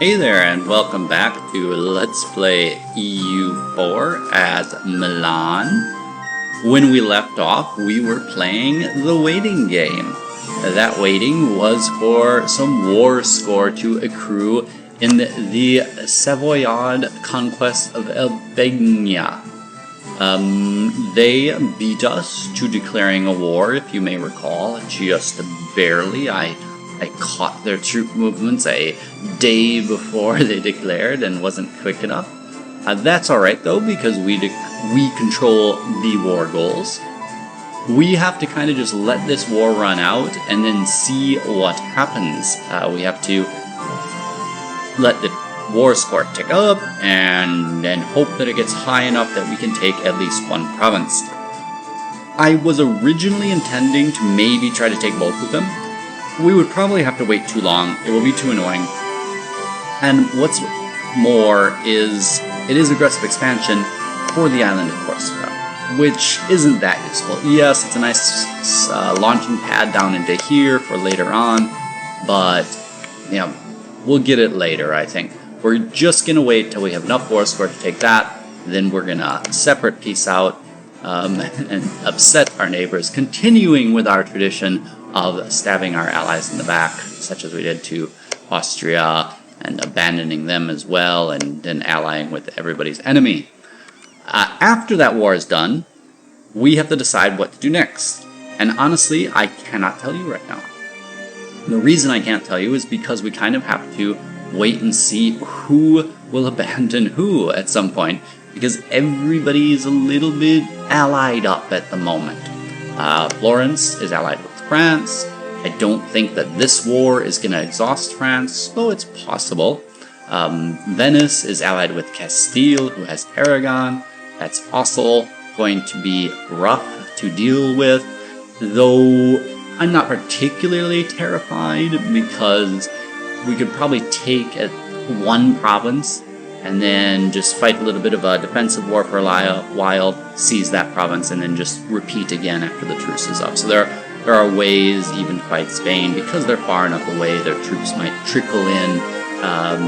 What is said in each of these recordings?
Hey there, and welcome back to Let's Play EU4 as Milan. When we left off, we were playing the waiting game. That waiting was for some war score to accrue in the Savoyard conquest of Albania. They beat us to declaring a war, if you may recall, just barely. I caught their troop movements a day before they declared and wasn't quick enough. That's alright though, because we control the war goals. We have to kind of just let this war run out and then see what happens. We have to let the war score tick up and then hope that it gets high enough that we can take at least one province. I was originally intending to maybe try to take both of them. We would probably have to wait too long. It will be too annoying. And what's more is, it is aggressive expansion for the island of Corsica, which isn't that useful. Yes, it's a nice launching pad down into here for later on, but yeah, we'll get it later, I think. We're just going to wait till we have enough war score to take that, then we're going to separate peace out and upset our neighbors, continuing with our tradition of stabbing our allies in the back, such as we did to Austria, and abandoning them as well, and then allying with everybody's enemy. After that war is done, we have to decide what to do next. And honestly, I cannot tell you right now. The reason I can't tell you is because we kind of have to wait and see who will abandon who at some point, because everybody is a little bit allied up at the moment. Florence is allied with France. I don't think that this war is going to exhaust France, though it's possible. Venice is allied with Castile, who has Aragon. That's also going to be rough to deal with, though I'm not particularly terrified because we could probably take one province and then just fight a little bit of a defensive war for a while, seize that province, and then just repeat again after the truce is up. So there are ways even to fight Spain, because they're far enough away, their troops might trickle in.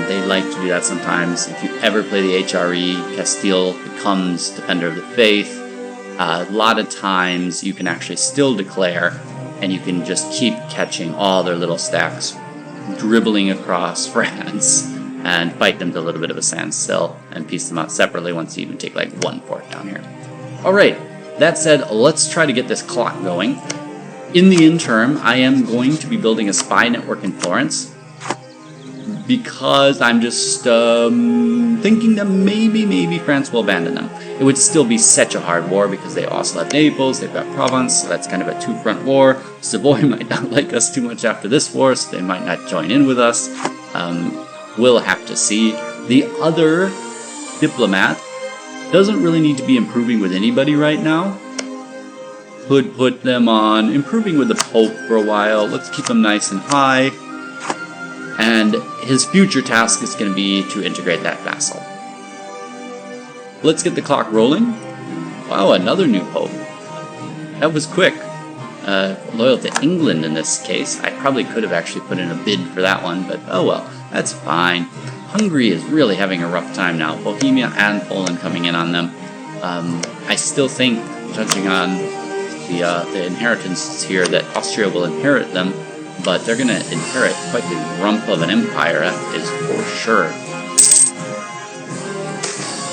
They like to do that sometimes. If you ever play the HRE, Castile becomes Defender of the Faith. A lot of times you can actually still declare, and you can just keep catching all their little stacks, dribbling across France, and fight them to a little bit of a standstill, and piece them out separately once you even take like one fort down here. Alright, that said, let's try to get this clock going. In the interim, I am going to be building a spy network in Florence, because I'm just thinking that maybe France will abandon them. It would still be such a hard war, because they also have Naples, they've got Provence, so that's kind of a two-front war. Savoy might not like us too much after this war, so they might not join in with us. We'll have to see. The other diplomat doesn't really need to be improving with anybody right now. Could put them on improving with the Pope for a while. Let's keep them nice and high. And his future task is going to be to integrate that vassal. Let's get the clock rolling. Wow, another new Pope. That was quick. Loyal to England in this case. I probably could have actually put in a bid for that one, but oh well, that's fine. Hungary is really having a rough time now. Bohemia and Poland coming in on them. I still think, judging on the inheritance here, that Austria will inherit them, but they're going to inherit quite the rump of an empire, that is for sure.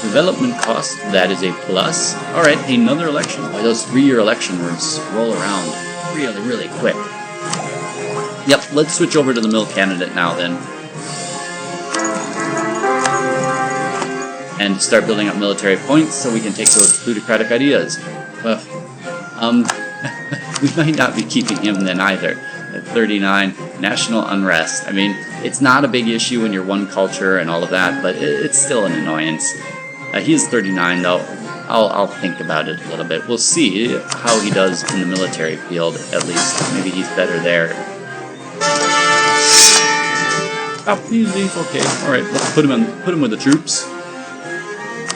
Development cost, that is a plus. Alright, another election. Boy, those 3-year elections roll around really quick. Yep, let's switch over to the mill candidate now then. And start building up military points so we can take those plutocratic ideas. Well, we might not be keeping him then either. At 39, national unrest. I mean, it's not a big issue when you're one culture and all of that, but it's still an annoyance. He's 39 though. I'll think about it a little bit. We'll see how he does in the military field, at least. Maybe he's better there. Oh, he's okay. Alright, let's put him with the troops.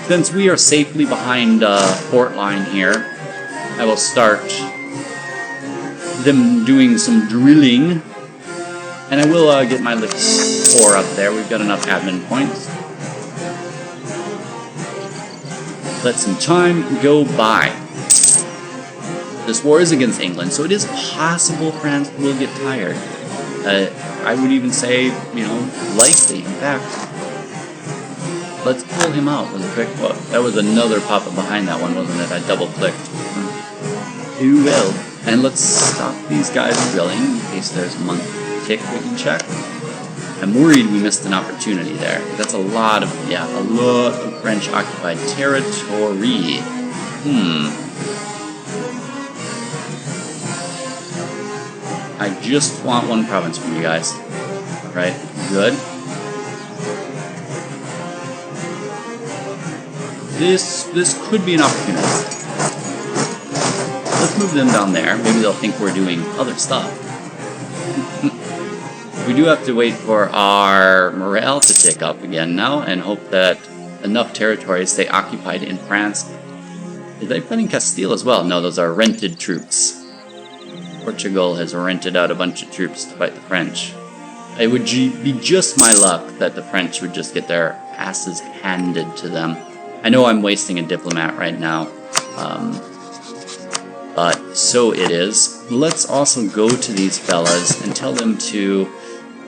Since we are safely behind fort line here, I will start them doing some drilling And I will get my lift 4 up there. We've got enough admin points. Let some time go by. This war is against England, so it is possible France will get tired. I would even say, you know, likely, in fact. Let's pull him out really quick. Well, that was another pop-up behind that one, wasn't it? I double-clicked. Do well. And let's stop these guys drilling in case there's a month tick we can check. I'm worried we missed an opportunity there. That's a lot of French-occupied territory. I just want one province from you guys. Alright, good. This could be an opportunity. Let's move them down there. Maybe they'll think we're doing other stuff. We do have to wait for our morale to tick up again now and hope that enough territories stay occupied in France. Is they fighting Castile as well? No, those are rented troops. Portugal has rented out a bunch of troops to fight the French. It would be just my luck that the French would just get their asses handed to them. I know I'm wasting a diplomat right now, but so it is. Let's also go to these fellas and tell them to,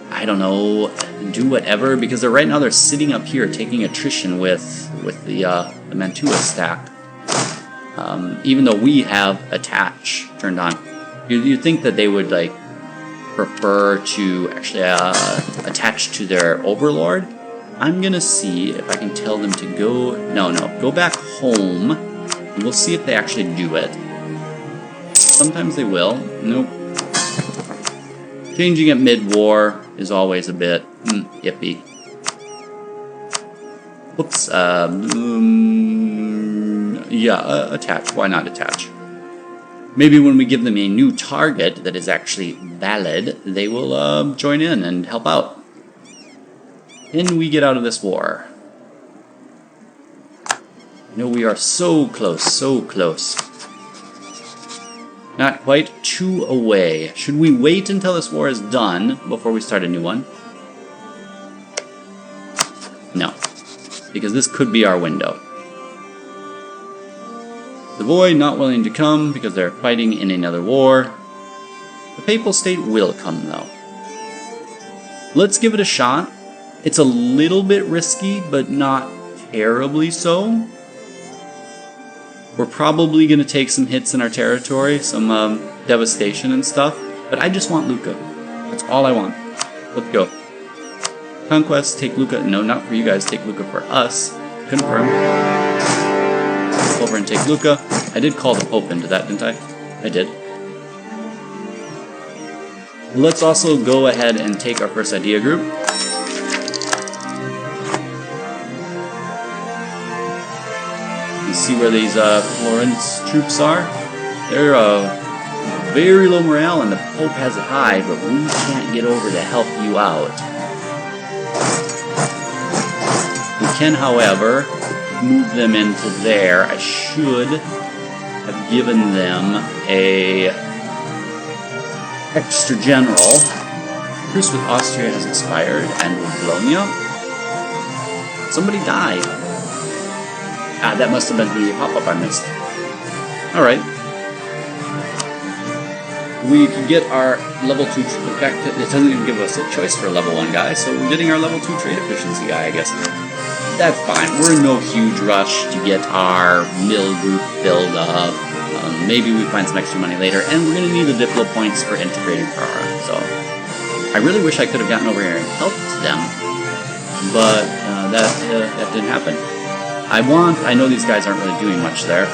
I don't know, do whatever, because right now they're sitting up here taking attrition with the Mantua stack. Even though we have attach turned on. You'd think that they would, like, prefer to actually attach to their overlord. I'm gonna see if I can tell them to go... No, go back home, and we'll see if they actually do it. Sometimes they will. Nope. Changing it mid-war is always a bit yippee. Whoops. Yeah, attach. Why not attach? Maybe when we give them a new target that is actually valid, they will join in and help out. Can we get out of this war? No, we are so close, so close. Not quite 2 away. Should we wait until this war is done before we start a new one? No, because this could be our window. The Savoy not willing to come because they're fighting in another war. The Papal State will come, though. Let's give it a shot. It's a little bit risky, but not terribly so. We're probably going to take some hits in our territory, some devastation and stuff, but I just want Lucca. That's all I want. Let's go. Conquest, take Lucca. No, not for you guys. Take Lucca for us. Confirm. Over and take Lucca. I did call the Pope into that, didn't I? I did. Let's also go ahead and take our first idea group. You see where these Florence troops are? They're very low morale and the Pope has it high, but we can't get over to help you out. We can, however, move them into there. I should have given them a extra general. Truce with Austria has expired, and with Bologna. Somebody died. Ah, that must have been the pop-up I missed. Alright. We can get our level 2... In fact, it doesn't even give us a choice for a level 1 guy, so we're getting our level 2 trade efficiency guy, I guess. That's fine. We're in no huge rush to get our mill group filled up. Maybe we find some extra money later, and we're going to need the Diplo points for integrating Prara. So, I really wish I could have gotten over here and helped them, but that didn't happen. I know these guys aren't really doing much there,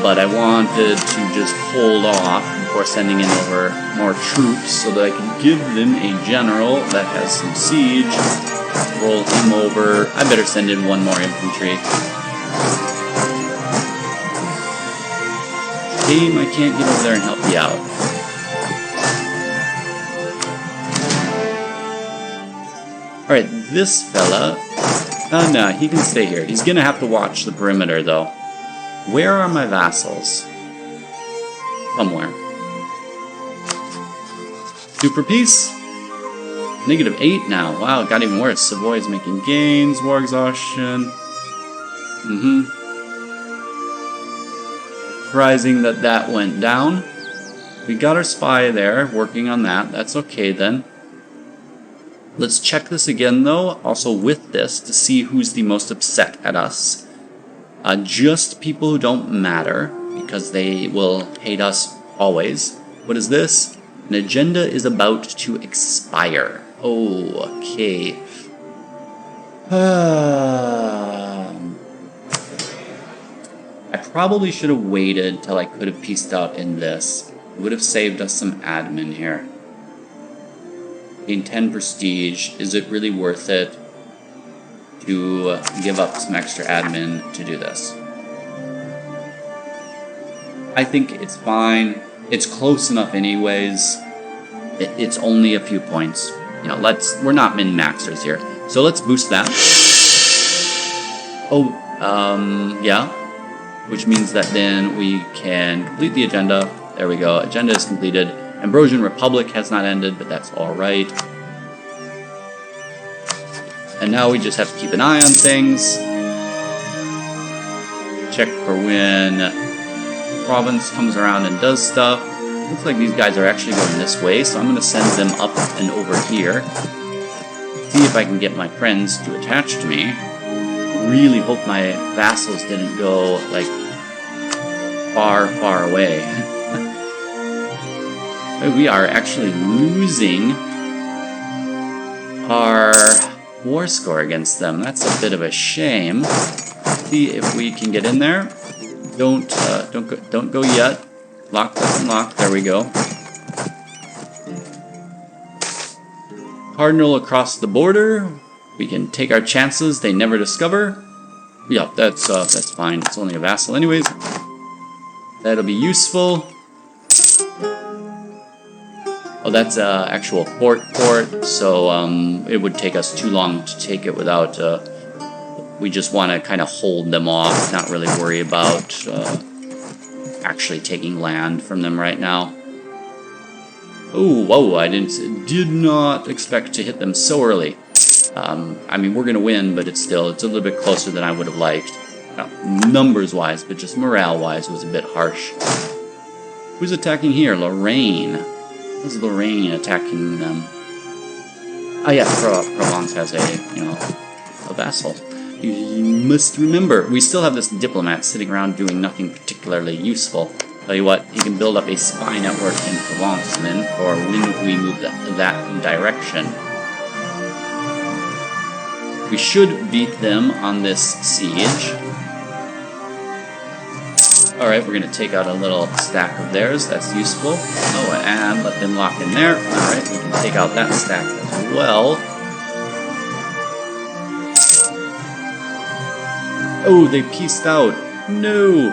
but I wanted to just hold off before sending in over more troops so that I can give them a general that has some siege. Roll him over. I better send in one more infantry. Shame I can't get over there and help you out. Alright, this fella... no, he can stay here. He's gonna have to watch the perimeter, though. Where are my vassals? Somewhere. Super peace. -8 now. Wow, it got even worse. Savoy is making gains. War exhaustion. Surprising that that went down. We got our spy there, working on that. That's okay then. Let's check this again though, also with this, to see who's the most upset at us. Just people who don't matter, because they will hate us always. What is this? An agenda is about to expire. Oh, okay. I probably should have waited till I could have pieced out in this. It would have saved us some admin here. Gain 10 prestige. Is it really worth it to give up some extra admin to do this? I think it's fine. It's close enough anyways. It's only a few points. You know, we're not min-maxers here. So let's boost that. Oh, yeah. Which means that then we can complete the agenda. There we go. Agenda is completed. Ambrosian Republic has not ended, but that's alright. And now we just have to keep an eye on things. Check for when province comes around and does stuff. Looks like these guys are actually going this way, so I'm going to send them up and over here. See if I can get my friends to attach to me. Really hope my vassals didn't go, like, far, far away. We are actually losing our war score against them. That's a bit of a shame. See if we can get in there. Don't go yet. Lock, unlock. There we go. Cardinal across the border. We can take our chances. They never discover. Yeah, that's fine. It's only a vassal, anyways. That'll be useful. Oh, that's actual port, so it would take us too long to take it without, we just want to kind of hold them off, not really worry about actually taking land from them right now. Oh, whoa, I did not expect to hit them so early. I mean, we're going to win, but it's a little bit closer than I would have liked. Numbers-wise, but just morale-wise, it was a bit harsh. Who's attacking here? Lorraine. How's Lorraine attacking them? Oh yeah, Provence has a vassal. You must remember, we still have this diplomat sitting around doing nothing particularly useful. Tell you what, you can build up a spy network in Provence then, for when we move that direction. We should beat them on this siege. Alright, we're going to take out a little stack of theirs. That's useful. Oh, and let them lock in there. Alright, we can take out that stack as well. Oh, they pieced out. No!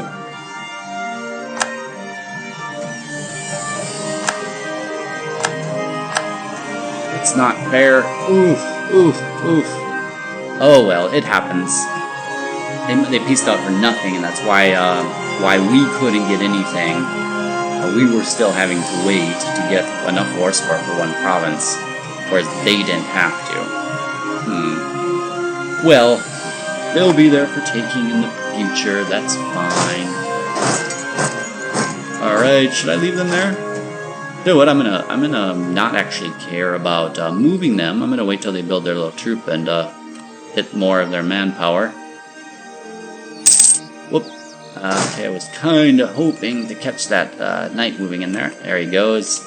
It's not fair. Oof, oof, oof. Oh well, it happens. They pieced out for nothing, and that's why we couldn't get anything. We were still having to wait to get enough war score for one province, whereas they didn't have to. Well, they'll be there for taking in the future. That's fine. All right, should I leave them there? You know what? I'm gonna not actually care about moving them. I'm gonna wait till they build their little troop and hit more of their manpower. Whoop. Okay, I was kind of hoping to catch that knight moving in there. There he goes.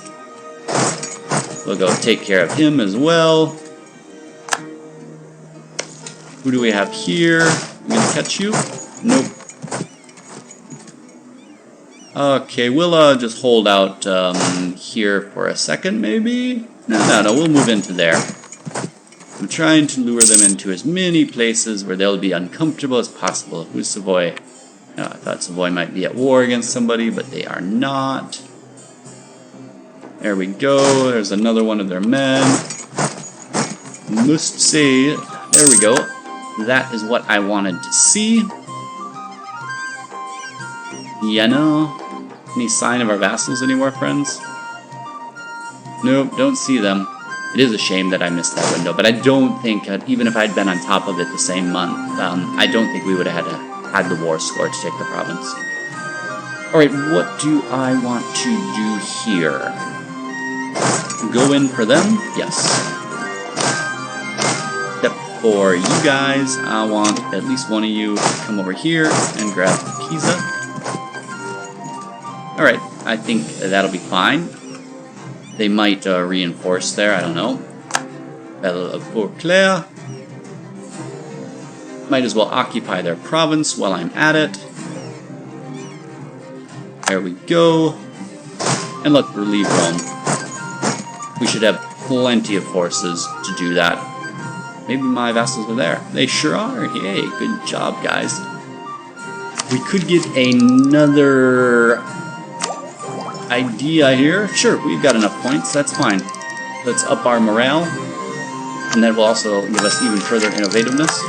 We'll go take care of him as well. Who do we have here? I'm gonna catch you. Nope. Okay, we'll just hold out here for a second, maybe? No, we'll move into there. I'm trying to lure them into as many places where they'll be uncomfortable as possible. Who's Savoy? No, I thought Savoy might be at war against somebody, but they are not. There we go. There's another one of their men. Must say, there we go. That is what I wanted to see. Yeah, no. Any sign of our vassals anymore, friends? Nope, don't see them. It is a shame that I missed that window, but I don't think, even if I'd been on top of it the same month, I don't think we would have had the war score to take the province. Alright, what do I want to do here? Go in for them? Yes. Except for you guys, I want at least one of you to come over here and grab Pisa. Alright, I think that'll be fine. They might reinforce there, I don't know. Battle of Beauclair. Might as well occupy their province while I'm at it. There we go. And let's relieve Rome. We should have plenty of forces to do that. Maybe my vassals are there. They sure are. Yay, good job, guys. We could get another idea here. Sure, we've got enough points. That's fine. Let's up our morale. And that will also give us even further innovativeness.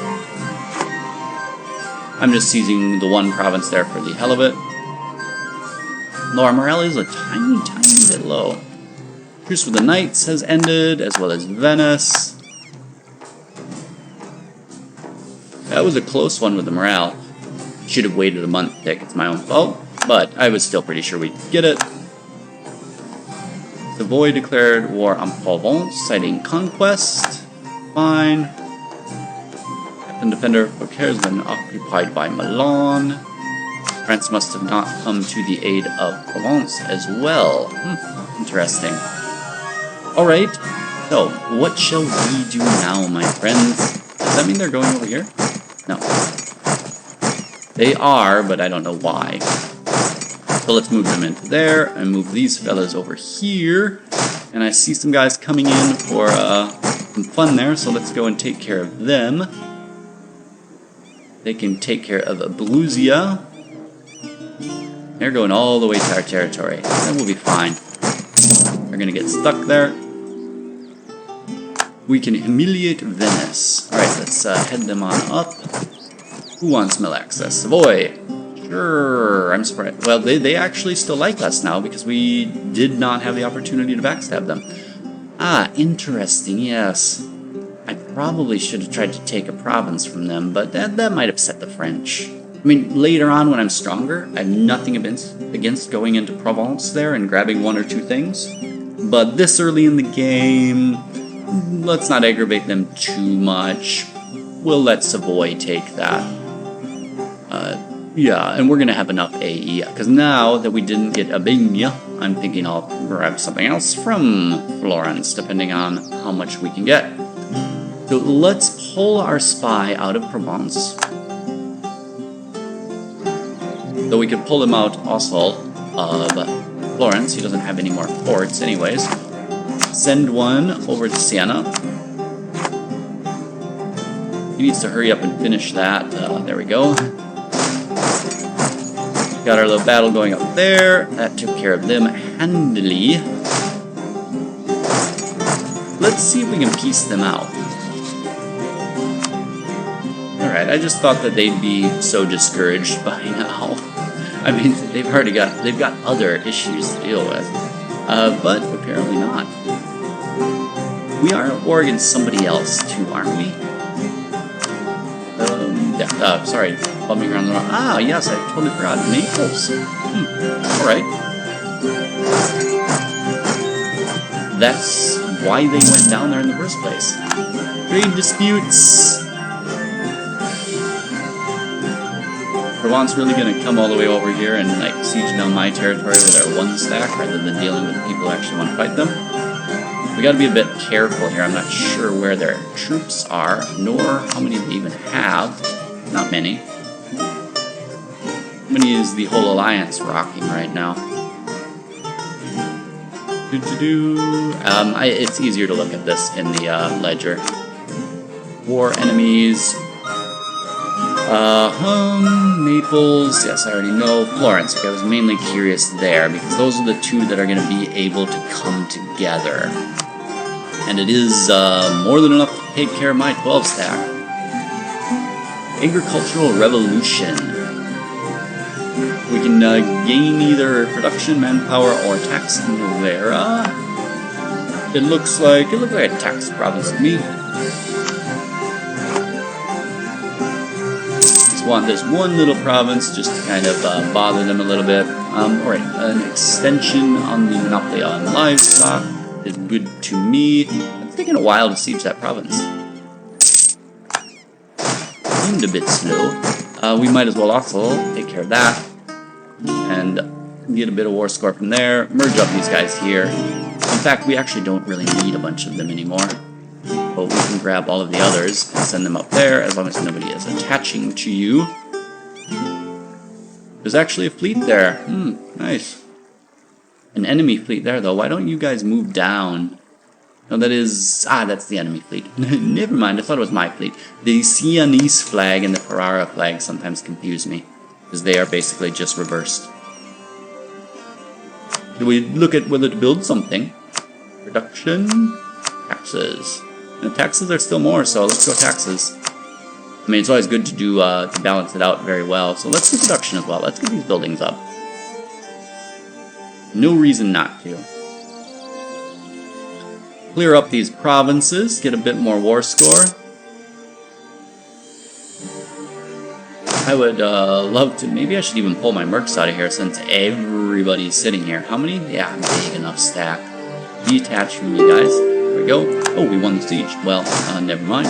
I'm just seizing the one province there for the hell of it. Though our morale is a tiny, tiny bit low. Truce with the Knights has ended, as well as Venice. That was a close one with the morale. Should have waited a month to pick. It's my own fault, but I was still pretty sure we'd get it. Savoy declared war on Provence, citing conquest. Fine. Captain Defender of Beaucaire has been occupied by Milan. France must have not come to the aid of Provence as well. Interesting. Alright, so what shall we do now, my friends? Does that mean they're going over here? No. They are, but I don't know why. So let's move them into there, and move these fellas over here. And I see some guys coming in for some fun there, so let's go and take care of them. They can take care of Belusia. They're going all the way to our territory. That will be fine. They're going to get stuck there. We can humiliate Venice. Alright, let's head them on up. Who wants mill access? Savoy! Sure, I'm surprised. Well, they actually still like us now because we did not have the opportunity to backstab them. Ah, interesting, yes. I probably should have tried to take a province from them, but that might upset the French. I mean, later on when I'm stronger, I have nothing against going into Provence there and grabbing one or two things. But this early in the game, let's not aggravate them too much. We'll let Savoy take that. Yeah, and we're going to have enough AE, because now that we didn't get Abigna, I'm thinking I'll grab something else from Florence, depending on how much we can get. So let's pull our spy out of Provence. Though we could pull him out also of Florence. He doesn't have any more ports anyways. Send one over to Siena. He needs to hurry up and finish that. There we go. Got our little battle going up there. That took care of them handily. Let's see if we can piece them out. Alright, I just thought that they'd be so discouraged by now. I mean, they've got other issues to deal with. But apparently not. We are at war against somebody else too, aren't we? Yeah, sorry, bumming around the wrong. Ah, yes, I totally forgot. Naples. Alright. That's why they went down there in the first place. Trade disputes. Provence really gonna come all the way over here and like siege down my territory with our one stack rather than dealing with the people who actually want to fight them? We gotta be a bit careful here. I'm not sure where their troops are, nor how many they even have. Not many. How many is the whole alliance rocking right now? It's easier to look at this in the ledger. War enemies. Naples. Yes, I already know. Florence. Okay, I was mainly curious there because those are the two that are going to be able to come together. And it is more than enough to take care of my 12 stack. Agricultural revolution. We can gain either production, manpower, or tax in Novera. It looks like a tax province to me. Just want this one little province just to kind of bother them a little bit. Alright, an extension on the monopoly on livestock is good to me. It's taking a while to siege that province. Seemed a bit slow. We might as well also take care of that and get a bit of war score from there. Merge up these guys here. In fact, we actually don't really need a bunch of them anymore. But we can grab all of the others and send them up there as long as nobody is attaching to you. There's actually a fleet there. Nice. An enemy fleet there, though. Why don't you guys move down? No, that is... that's the enemy fleet. Never mind, I thought it was my fleet. The Sienese flag and the Ferrara flag sometimes confuse me, because they are basically just reversed. Do we look at whether to build something? Production? Taxes. The taxes are still more, so let's go taxes. I mean, it's always good to do to balance it out very well, so let's do production as well. Let's get these buildings up. No reason not to. Clear up these provinces, get a bit more war score. I would love to, maybe I should even pull my mercs out of here since everybody's sitting here. How many? Yeah, big enough stack. Detach from you guys. There we go. Oh, we won the siege. Well, never mind.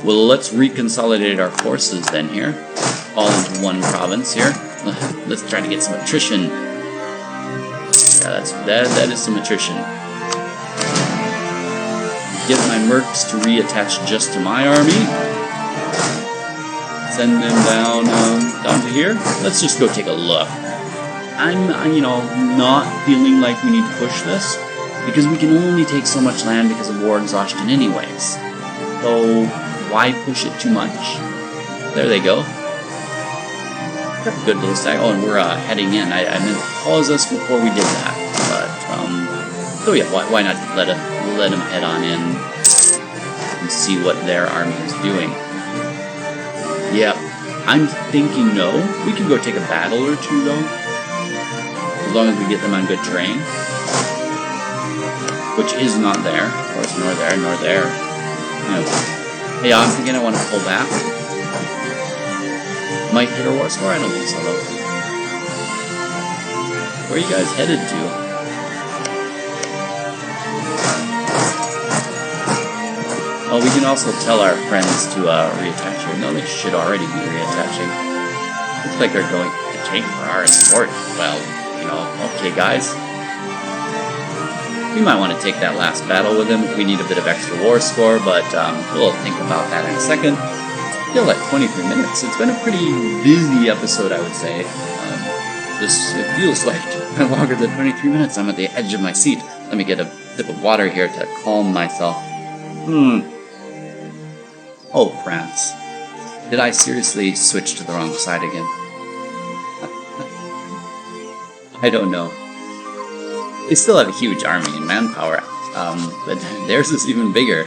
Well, let's reconsolidate our forces then here. All into one province here. Let's try to get some attrition. Yeah, that is some attrition. Get my mercs to reattach just to my army. Send them down to here. Let's just go take a look. I'm not feeling like we need to push this because we can only take so much land because of war exhaustion anyways. So why push it too much? There they go. Got a good little stack. Oh, and we're heading in. I meant to pause us before we did that, but so yeah, why not let them head on in and see what their army is doing? Yeah, I'm thinking no. We can go take a battle or two though, as long as we get them on good terrain, which is not there. Of course, nor there, nor there. Yeah, I'm thinking I want to pull back. Might hit a war score? I don't think so, though. Where are you guys headed to? Oh, we can also tell our friends to reattach here. No, they should already be reattaching. Looks like they're going to take for our escort. Well, okay, guys. We might want to take that last battle with them if we need a bit of extra war score, but we'll think about that in a second. Still at 23 minutes. It's been a pretty busy episode, I would say. It feels like longer than 23 minutes. I'm at the edge of my seat. Let me get a sip of water here to calm myself. Oh, France. Did I seriously switch to the wrong side again? I don't know. They still have a huge army and manpower, but theirs is even bigger.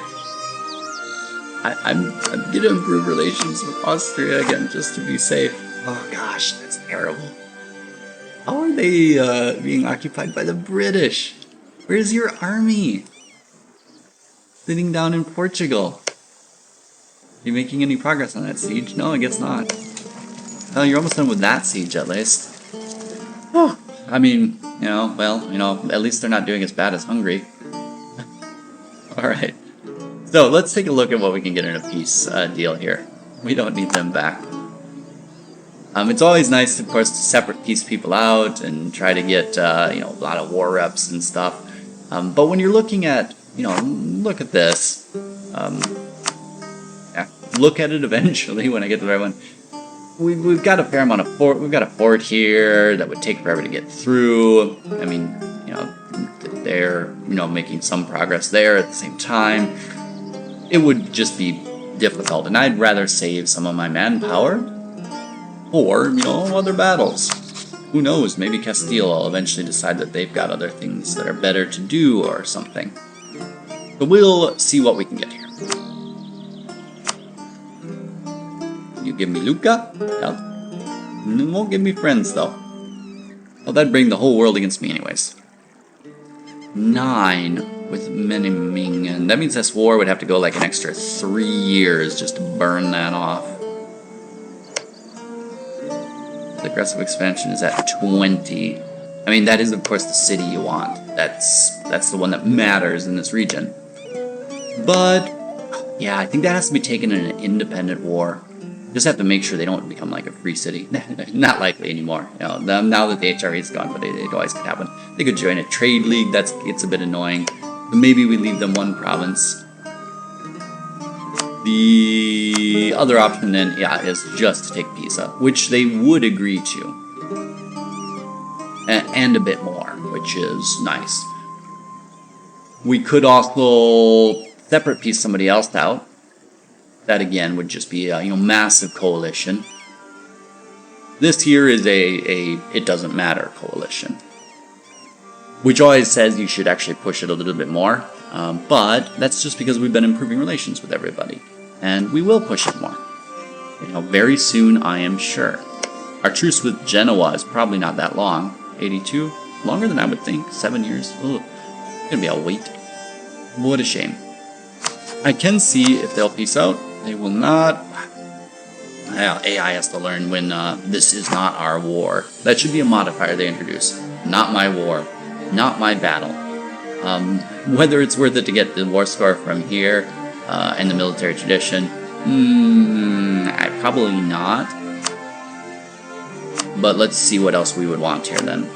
I'm gonna improve relations with Austria again just to be safe. Oh gosh, that's terrible. How are they being occupied by the British? Where's your army? Sitting down in Portugal. Are you making any progress on that siege? No, I guess not. Well, you're almost done with that siege at least. Oh, I mean, at least they're not doing as bad as Hungary. Alright. So, let's take a look at what we can get in a peace deal here. We don't need them back. It's always nice, of course, to separate peace people out and try to get, a lot of war reps and stuff. But when you're looking at, look at this. Look at it eventually when I get to the right one. We've got a fair amount of fort. We've got a fort here that would take forever to get through. I mean, they're, making some progress there at the same time. It would just be difficult, and I'd rather save some of my manpower for, other battles. Who knows, maybe Castile will eventually decide that they've got other things that are better to do or something. But we'll see what we can get here. You give me Lucca? Well, you won't give me friends, though. Well, that'd bring the whole world against me anyways. 9 with miniming, and that means this war would have to go like an extra 3 years just to burn that off. The aggressive expansion is at 20. I mean, that is of course the city you want. That's the one that matters in this region. But yeah, I think that has to be taken in an independent war. Just have to make sure they don't become like a free city. Not likely anymore. You know, now that the HRE is gone, but it always could happen. They could join a trade league. It's a bit annoying. But maybe we leave them one province. The other option then, yeah, is just to take Pisa, which they would agree to. And a bit more, which is nice. We could also separate piece somebody else out. That again would just be a massive coalition. This here is a it doesn't matter coalition, which always says you should actually push it a little bit more. But that's just because we've been improving relations with everybody, and we will push it more. Very soon, I am sure. Our truce with Genoa is probably not that long. 82, longer than I would think. 7 years. Ugh. It's gonna be a wait. What a shame. I can see if they'll peace out. They will not. Well, AI has to learn when this is not our war. That should be a modifier they introduce. Not my war. Not my battle. Whether it's worth it to get the war score from here and the military tradition, probably not. But let's see what else we would want here then.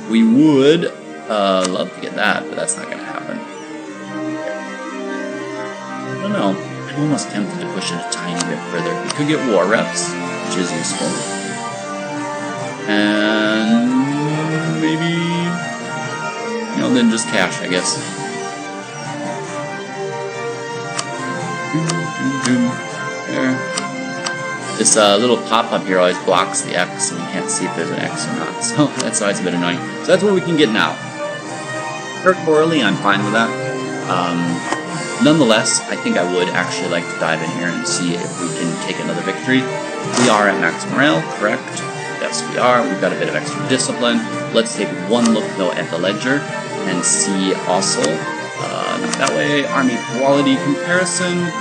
We would love to get that, but that's not going to happen. I don't know. I'm almost tempted to push it a tiny bit further. We could get war reps, which is useful. And maybe, then just cash, I guess. There. This little pop-up here always blocks the X, and you can't see if there's an X or not, so that's always a bit annoying. So that's what we can get now. Perforally, I'm fine with that. Nonetheless, I think I would actually like to dive in here and see if we can take another victory. We are at max morale, correct? Yes, we are. We've got a bit of extra discipline. Let's take one look, though, at the ledger and see also, not that way, army quality comparison.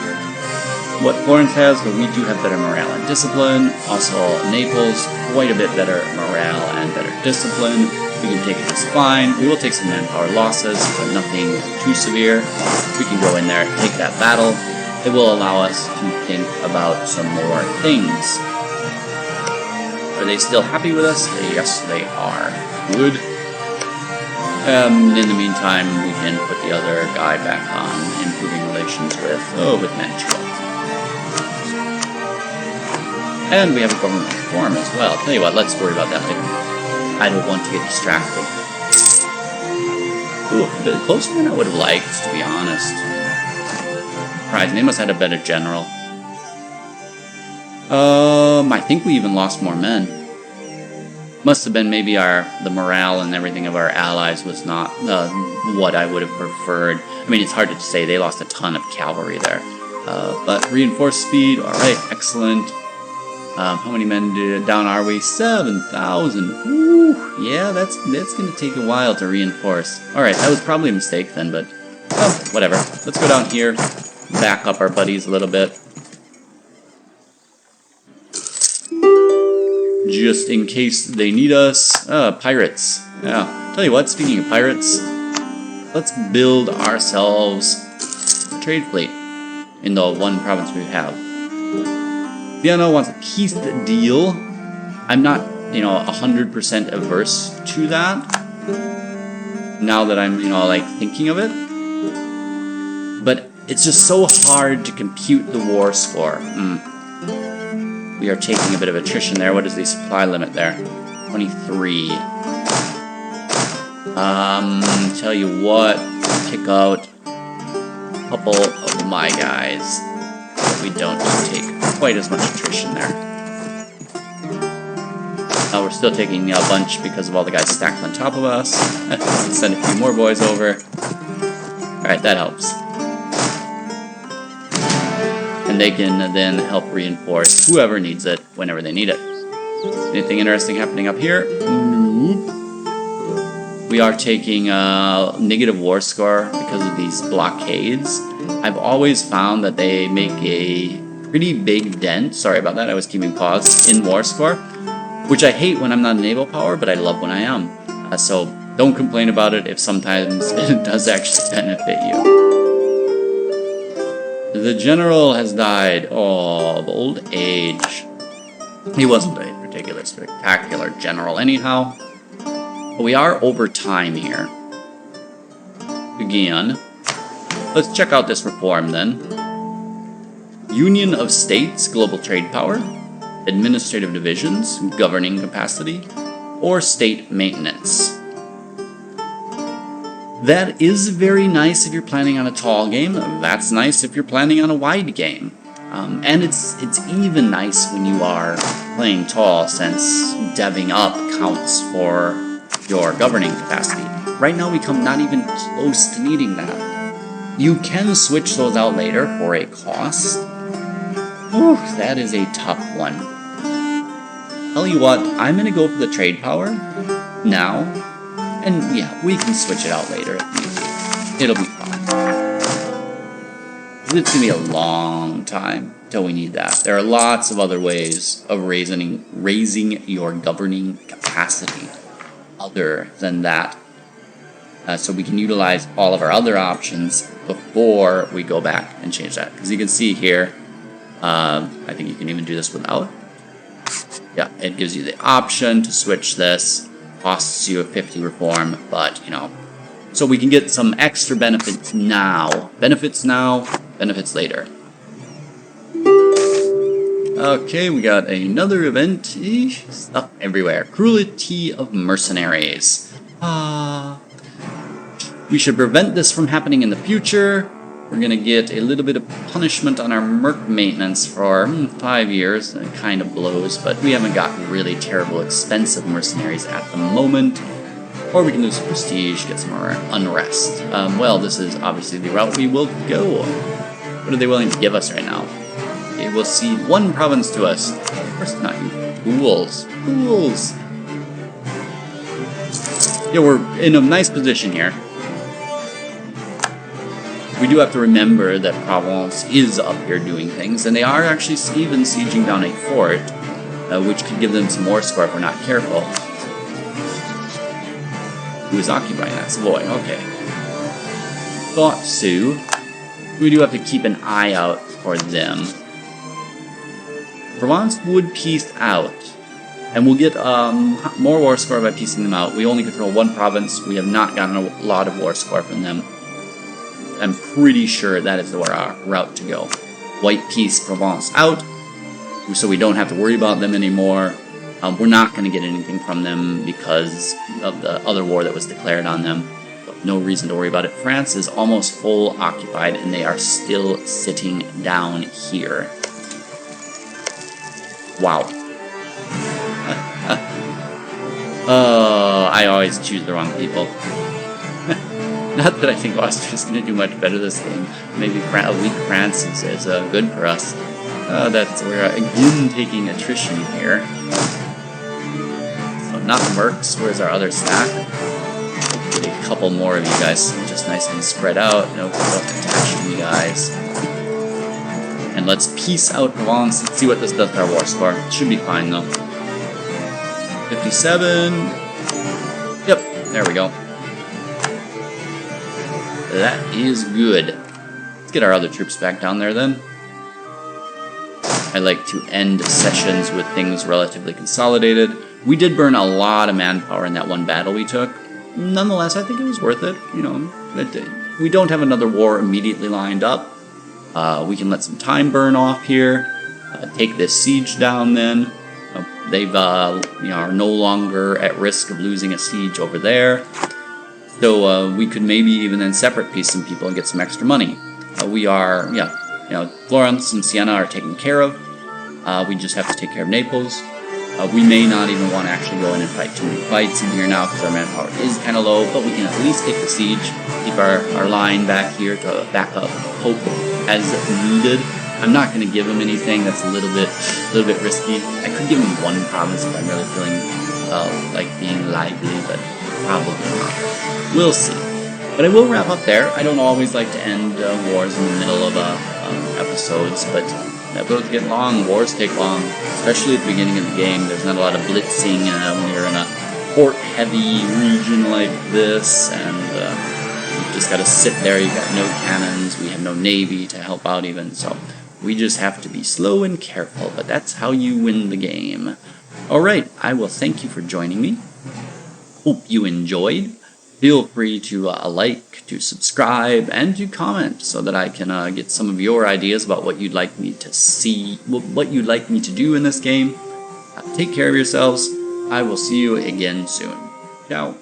What Florence has, but we do have better morale and discipline. Also, Naples, quite a bit better morale and better discipline. We can take it just fine. We will take some manpower losses, but nothing too severe. We can go in there, take that battle. It will allow us to think about some more things. Are they still happy with us? Yes, they are. Good. In the meantime, we can put the other guy back on improving relations with Mantua. And we have a government reform as well. Tell you what, let's worry about that later. I don't want to get distracted. Ooh, a bit closer than I would have liked, to be honest. Right, they must have had a better general. I think we even lost more men. Must have been maybe the morale and everything of our allies was not what I would have preferred. I mean, it's hard to say. They lost a ton of cavalry there. But reinforced speed, alright, excellent. How many men down are we? 7,000. Ooh, yeah, that's going to take a while to reinforce. Alright, that was probably a mistake then, but whatever. Let's go down here, back up our buddies a little bit. Just in case they need us. Pirates. Yeah, tell you what, speaking of pirates, let's build ourselves a trade fleet in the one province we have. Vienna wants a peace deal. I'm not, 100% averse to that. Now that I'm, thinking of it. But it's just so hard to compute the war score. We are taking a bit of attrition there. What is the supply limit there? 23. Tell you what, pick out a couple of my guys. We don't take quite as much attrition there. Now we're still taking a bunch because of all the guys stacked on top of us. Send a few more boys over. Alright, that helps. And they can then help reinforce whoever needs it whenever they need it. Anything interesting happening up here? Nope. We are taking a negative war score because of these blockades. I've always found that they make a pretty big dent, sorry about that, I was keeping pause, in war score, which I hate when I'm not a naval power, but I love when I am. So don't complain about it if sometimes it does actually benefit you. The general has died of old age. He wasn't a particularly spectacular general anyhow. But we are over time here. Again, let's check out this reform then. Union of States, global trade power, administrative divisions, governing capacity, or state maintenance. That is very nice if you're planning on a tall game. That's nice if you're planning on a wide game. And it's even nice when you are playing tall, since deving up counts for your governing capacity. Right now we come not even close to needing that. You can switch those out later for a cost. Whew, that is a tough one. Tell you what, I'm going to go for the trade power now. And yeah, we can switch it out later if need be. It'll be fine. It's going to be a long time till we need that. There are lots of other ways of raising your governing capacity other than that. So we can utilize all of our other options before we go back and change that. Because you can see here, I think you can even do this without. Yeah, it gives you the option to switch this. Costs you a 50 reform, but, you know. So we can get some extra benefits now. Benefits now, benefits later. Okay, we got another event. Stuff everywhere. Cruelty of mercenaries. We should prevent this from happening in the future. We're gonna get a little bit of punishment on our merc maintenance for 5 years. It kind of blows, but we haven't got really terrible expensive mercenaries at the moment. Or we can lose prestige, get some more unrest. Well, this is obviously the route we will go. What are they willing to give us right now? Okay, we'll cede 1 province to us. Of course not, you fools. Fools! Yeah, we're in a nice position here. We do have to remember that Provence is up here doing things, and they are actually even sieging down a fort, which could give them some more score if we're not careful. Who is occupying that? Savoy, okay. Thought so. We do have to keep an eye out for them. Provence would peace out, and we'll get more war score by piecing them out. We only control 1 province. We have not gotten a lot of war score from them. I'm pretty sure that is our route to go. White peace Provence out, so we don't have to worry about them anymore. We're not going to get anything from them because of the other war that was declared on them. So no reason to worry about it. France is almost full occupied, and they are still sitting down here. Wow. I always choose the wrong people. Not that I think Austria's going to do much better this game. Maybe a weak France is good for us. We're again taking attrition here. So not mercs. Where's our other stack? Get a couple more of you guys, just nice and spread out. No, don't attach to you guys. And let's peace out Provence and see what this does to our war score. It should be fine though. 57. Yep, there we go. That is good. Let's get our other troops back down there then. I like to end sessions with things relatively consolidated. We did burn a lot of manpower in that one battle we took. Nonetheless, I think it was worth it. You know, we don't have another war immediately lined up. We can let some time burn off here. Take this siege down then. They've are no longer at risk of losing a siege over there. So we could maybe even then separate piece some people and get some extra money. We are, Florence and Siena are taken care of. We just have to take care of Naples. We may not even want to actually go in and fight too many fights in here now because our manpower is kind of low, but we can at least take the siege, keep our line back here to back up Pope as needed. I'm not going to give him anything that's a little bit risky. I could give him 1 province if I'm really feeling like being lively, but Probably not. We'll see. But I will wrap up there. I don't always like to end wars in the middle of episodes, but episodes get long, wars take long, especially at the beginning of the game. There's not a lot of blitzing when you're in a port-heavy region like this, and you just gotta sit there. You've got no cannons, we have no navy to help out even, so we just have to be slow and careful, but that's how you win the game. Alright, I will thank you for joining me. Hope you enjoyed. Feel free to like, to subscribe, and to comment so that I can get some of your ideas about what you'd like me to see, what you'd like me to do in this game. Take care of yourselves. I will see you again soon. Ciao.